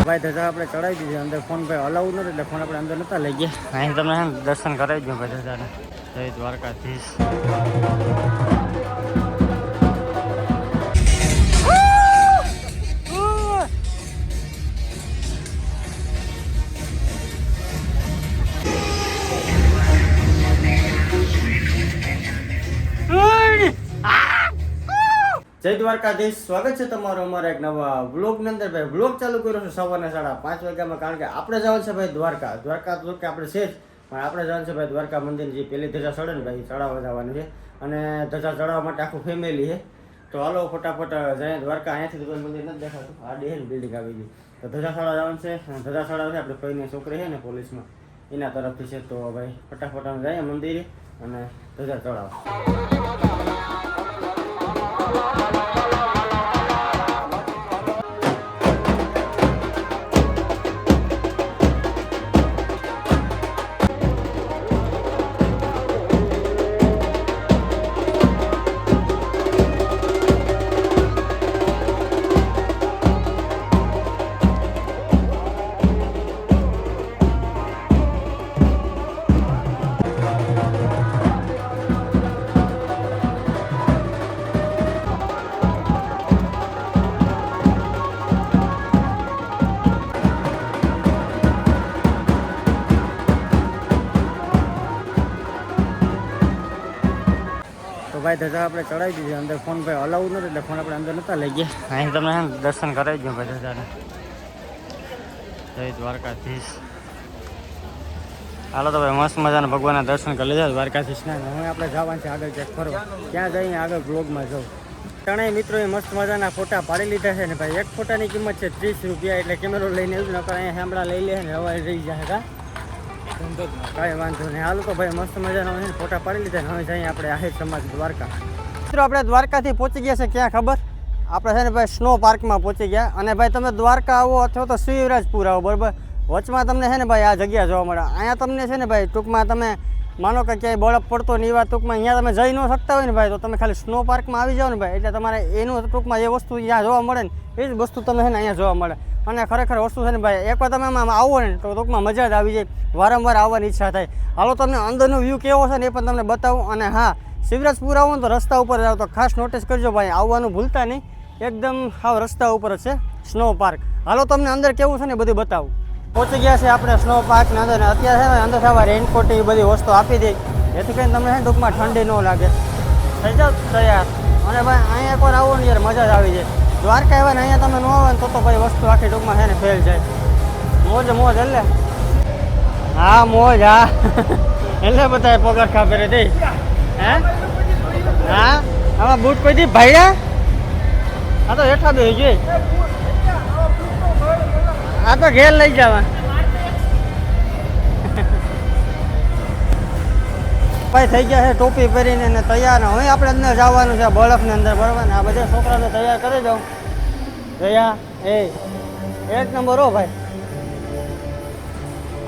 ભાઈ ધજા આપણે ચડાવી દીધી અંદર. ફોન ભાઈ અલાઉડ નતો એટલે ફોન આપણે અંદર નતા લઈ ગયા. અહીં તમને દર્શન કરાવી દઉં ભાઈ ધજાને. જય દ્વારકાધીશ. જય દ્વારકાધીશ. સ્વાગત છે તમારું અમારા એક નવા વ્લોગની અંદર. ભાઈ વ્લોગ ચાલુ કર્યો છે સવારના 5:30 વાગ્યામાં, કારણ કે આપણે જવાનું છે ભાઈ દ્વારકા. દ્વારકા તો કે આપણે છે જ, પણ આપણે જવાનું છે ભાઈ દ્વારકા મંદિર. જે પેલી ધજા ચડે ને ભાઈ ચડાવવા જવાનું છે, અને ધજા ચડાવવા માટે આખું ફેમિલી છે. તો હાલો ફટાફટ જાય દ્વારકા. અહીંયાથી તો મંદિર નથી દેખાતું, આ ડે ને બિલ્ડિંગ આવી ગઈ. તો ધજા ચડાવવા જવાનું છે. ધજા ચડાવે છે આપણે ભાઈની છોકરી છે ને પોલીસમાં, એના તરફથી છે. તો ભાઈ ફટાફટ અમે જઈએ મંદિરે અને ધજા ચડાવવા. ભાઈ ધજા આપણે ચડાવી દીધી અંદર. ફોન ભાઈ અલાઉડ નતો એટલે ફોન આપણે અંદર નતા લઈ ગયા. અહીં તમને દર્શન કરાવી દઉં ભાઈ ધજાને. જય દ્વારકાધીશ. હાલો તો ભાઈ મસ્ત મજાના ભગવાનના દર્શન કરી લીધા દ્વારકાધીશના. હવે આપણે જવાનું છે આગળ ક્યાંક ફરવા. ક્યાં જઈને આગળ બ્લોગમાં જાઉં. ત્રણેય મિત્રોએ મસ્ત મજાના ફોટા પાડી લીધા છે ને ભાઈ. એક ફોટાની કિંમત છે 30 રૂપિયા, એટલે કેમેરો લઈને એવું નકર અહીંયા હેમડા લઈ લે ને હવાઈ રહી જાય. કાંઈ વાંધો નહીં. હાલ તો ભાઈ મસ્ત મજાના ફોટા પાડી લીધા ને હવે જઈએ આપણે આહિર સમાજ દ્વારકા. મિત્રો આપણે દ્વારકાથી પહોંચી ગયા છે ક્યાં ખબર? આપણે છે ને ભાઈ સ્નો પાર્કમાં પહોંચી ગયા. અને ભાઈ તમે દ્વારકા આવો અથવા તો શિવરાજપુર આવો, બરાબર, વચમાં તમને છે ને ભાઈ આ જગ્યા જોવા મળે. અહીંયા તમને છે ને ભાઈ ટૂંકમાં તમે માનો કે ક્યાંય બરફ પડતો ને એવા ટૂંકમાં અહીંયા તમે જઈ ન શકતા હોય ને ભાઈ, તો તમે ખાલી સ્નો પાર્કમાં આવી જાઓ ને ભાઈ, એટલે તમારે એનું ટૂંકમાં જે વસ્તુ ત્યાં જોવા મળે ને એ જ વસ્તુ તમને છે ને અહીંયા જોવા મળે. અને ખરેખર વસ્તુ છે ને ભાઈ, એકવાર તમે આમાં આવો ને તો ટૂંકમાં મજા જ આવી જાય, વારંવાર આવવાની ઈચ્છા થાય. હાલો તમને અંદરનો વ્યૂ કેવો છે ને એ પણ તમને બતાવું. અને હા, શિવરાજપુર આવો ને તો રસ્તા ઉપર જાઓ તો ખાસ નોટિસ કરજો ભાઈ, આવવાનું ભૂલતા નહીં. એકદમ હાવ રસ્તા ઉપર જ છે સ્નો પાર્ક. હાલો તમને અંદર કેવું છે ને બધું બતાવું. પહોંચી ગયા છે આપણે સ્નો પાર્કની અંદર. અત્યારે છે ને અંદર થવા રેનકોટ એ બધી વસ્તુ આપી દે, જેથી કરીને તમને છે ટૂંકમાં ઠંડી ન લાગે. થઈ જાવ તૈયાર. અને ભાઈ અહીંયા એકવાર આવો ને યાર મજા જ આવી જાય. દ્વારકા આવ્યા ને અહીંયા તમે ન આવે ને તો ભાઈ વસ્તુ આખી ટૂંકમાં છે ને ફેલ જાય. મોજ મોજ એટલે હા મોજ. હા એટલે બધા પગરખા પહેરે દે. હે હા આમાં બૂટ કોઈ દી ભાઈડા આ તો હેઠા બે જોઈએ. આ તો ઘેર લઈ જવા. ભાઈ થઈ ગયા છે ટોપી પહેરીને ને તૈયાર. હવે આપણે અંદર જવાનું છે બરફની અંદર, બરાબર ને? આ બધા છોકરાને તૈયાર કરી જાઉં. જયા એક નંબર હો ભાઈ.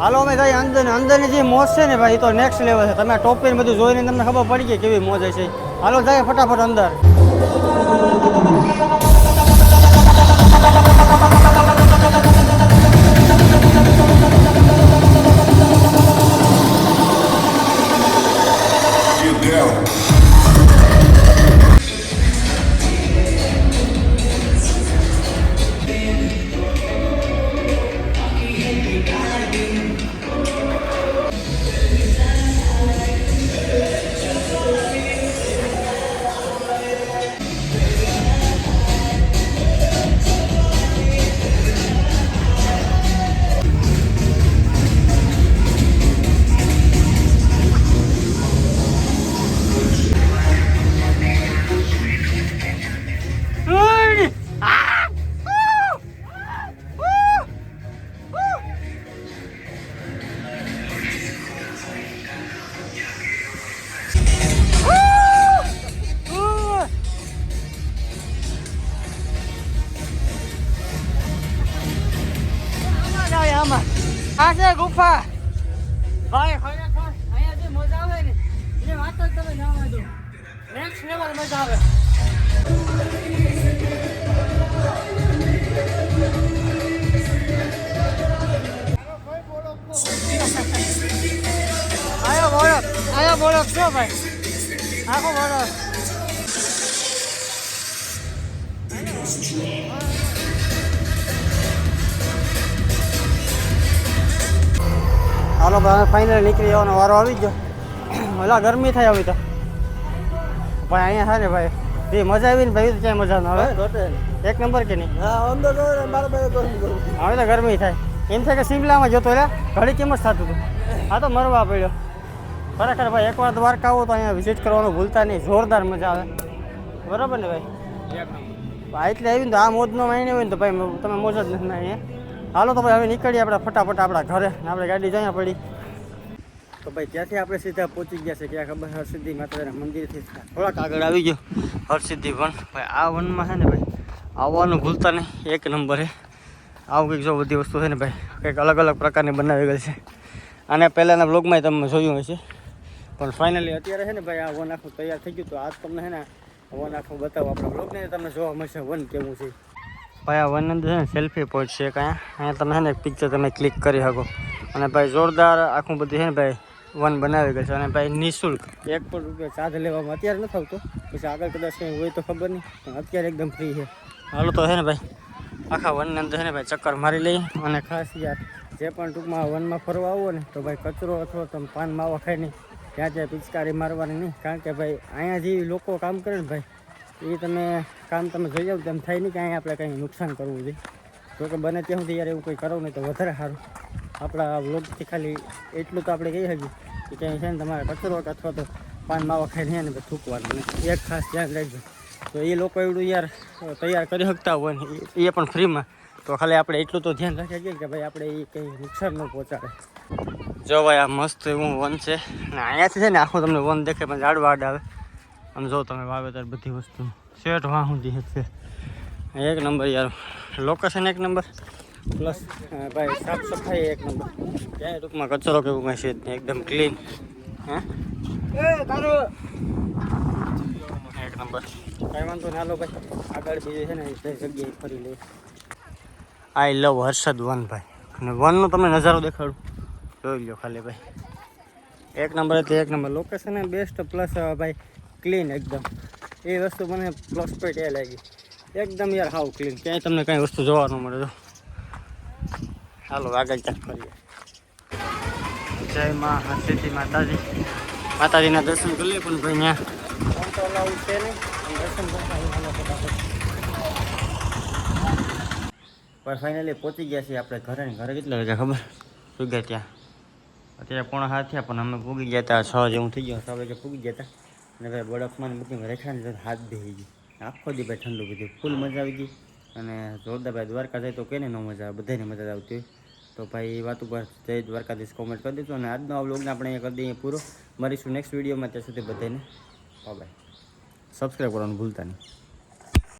હાલો અમે જઈએ અંદર. અંદરની જે મોજ છે ને ભાઈ એ તો નેક્સ્ટ લેવલ છે. તમે ટોપી બધું જોઈને તમને ખબર પડી ગઈ કેવી મોજ હશે. હાલો જઈએ ફટાફટ અંદર. આ છે ગુફા ભાઈ. ખરેખર અહીંયા જે મજા આવે ને એ વાત જ તમે જવા દો. નેક્સ્ટ લેવલ મજા આવે. આયો બોલો શું ભાઈ આખો બોલો હાલો ભાઈ ફાઇનલ નીકળી જવાનો વારો આવી ગયો ઓલા ગરમી થાય આવી તો પણ અહીંયા થાય ને ભાઈ એ મજા આવી ને ભાઈ ક્યાંય મજા ના આવે એક નંબર કે નહીં હવે તો ગરમી થાય એમ થાય કે શિમલામાં જતો રે ઘણી કિંમત થતું હતું હા તો મરવા પડ્યો ખરેખર ભાઈ એકવાર દ્વારકા આવો તો અહીંયા વિઝિટ કરવાનું ભૂલતા નહીં જોરદાર મજા આવે બરાબર ને ભાઈ એટલે આવી ને તો આ મોજનો માહિતી હોય ને તો ભાઈ તમે મોજ જ નથી અહીંયા હાલો તો ભાઈ હવે નીકળીએ આપણે ફટાફટ આપણા ઘરે આપણે ગાડી જઅહીંયા પડી તો ભાઈ ત્યાંથી આપણે સીધા પહોંચી ગયા છે ક્યાં ખબર હરસિદ્ધિ માતાના મંદિરથી થોડાક આગળ આવી ગયો હરસિદ્ધિ વન ભાઈ આ વનમાં છે ને ભાઈ આવવાનું ભૂલતા નહીં એક નંબર છે આવું કંઈક જો બધી વસ્તુ છે ને ભાઈ કંઈક અલગ અલગ પ્રકારની બનાવી ગઈ છે અને પહેલાંના બ્લોગમાં તમે જોયું હશે પણ ફાઇનલી અત્યારે છે ને ભાઈ આ વન આખું તૈયાર થઈ ગયું તો આજ તમને છે ને વન આખું બતાવો આપણા બ્લોગને તમને જોવા મળશે વન કેવું છે ભાઈ આ વન અંદર છે ને સેલ્ફી પોઈન્ટ છે અહીંયા તમે છે ને એક પિક્ચર તમે ક્લિક કરી શકો અને ભાઈ જોરદાર આખું બધું છે ને ભાઈ વન બનાવી ગયું છે અને ભાઈ નિઃશુલ્ક ₹1 ચાર્જ લેવામાં અત્યારે નથી આવતો પછી આગળ કદાચ કંઈ હોય તો ખબર નહીં પણ અત્યારે એકદમ ફ્રી છે હાલો તો છે ને ભાઈ આખા વનની અંદર છે ને ભાઈ ચક્કર મારી લઈએ અને ખાસ યાર જે પણ ટૂંકમાં વનમાં ફરવા આવો ને તો ભાઈ કચરો અથવા તમે પાન માવા ખાઈ નહીં ત્યાં પિચકારી મારવાની નહીં કારણ કે ભાઈ અહીંયા જે લોકો કામ કરે ને ભાઈ એ તમે કામ તમે જોઈ જાવ તેમ થાય નહીં કે અહીંયા આપણે કંઈ નુકસાન કરવું જોઈએ જો કે બને ત્યાં સુધી યાર એવું કંઈ કરવું નહીં તો વધારે સારું આપણા વ્લોગથી ખાલી એટલું તો આપણે કહી શકીએ કે ક્યાંય છે ને તમારે કચરો અથવા તો પાન માવા ખાઈને ને થૂકવાનું ને એક ખાસ ધ્યાન રાખજો તો એ લોકો એવડું યાર તૈયાર કરી શકતા હોય ને એ પણ ફ્રીમાં તો ખાલી આપણે એટલું તો ધ્યાન રાખીએ છીએ કે ભાઈ આપણે એ કંઈ નુકસાન ન પહોંચાડે જો ભાઈ આ મસ્ત એવું વન છે ને અહીંયાથી છે ને આખું તમને વન દેખે પણ ઝાડ વાડ આવે આમ જો તમે વાવેતર બધી વસ્તુ શેઠ વાહ સુધી છે એક નંબર યાર લોકેશન એક નંબર પ્લસ ભાઈ સાફ સફાઈ એક નંબર ક્યાંય ટૂંકમાં કચરો કેવું કાંઈ છે જ નહીં એકદમ ક્લીન હા એક નંબર કાંઈ વાંધો ના લો ભાઈ આગળ બીજું છે ને એ જગ્યાએ ફરી લઈએ આઈ લવ હર્ષદ વન ભાઈ અને વનનો તમને નજારો દેખાડું જોઈ લો ખાલી ભાઈ એક નંબર એટલે એક નંબર લોકેશન એ બેસ્ટ પ્લસ ભાઈ ક્લીન એકદમ એ વસ્તુ મને પ્લસ પોઈન્ટ એ લાગી એકદમ યાર હાવ ક્લીન ક્યાંય તમને કાંઈ વસ્તુ જોવા ન મળે તો હાલો આગળ ચાલ કરીએ જય મા હરસિદ્ધિ માતાજીના દર્શન કરી લઈએ પણ ભાઈ ત્યાં તો અલાઉડ છે નહીં દર્શન કરતા પણ ફાઇનલી પહોંચી ગયા છીએ આપણે ઘરે ને ઘરે કેટલા વાગ્યા ખબર પૂગ્યા ત્યાં અત્યારે 6:30 થયા પણ અમે પૂગી ગયા હતા 6 જેવું થઈ ગયું 6 વાગે પૂગી ગયા હતા અને ભાઈ બરફમાં બુકિંગ રેખાને હાથ બેસી ગઈ આખો દી ભાઈ ઠંડુ બધું ફૂલ મજા આવી ગઈ અને જોરદાર ભાઈ દ્વારકા જાય તો કેને ન મજા આવે બધાને મજા આવતી હોય તો ભાઈ એ વાત ઉપર જય દ્વારકાધીશ કોમેન્ટ કરી દીધું અને આજનો આ વ્લોગને આપણે અહીંયા કરી દઈએ પૂરો મળીશું નેક્સ્ટ વિડીયોમાં ત્યાં સુધી બધાને બાય સબસ્ક્રાઈબ કરવાનું ભૂલતા નહીં.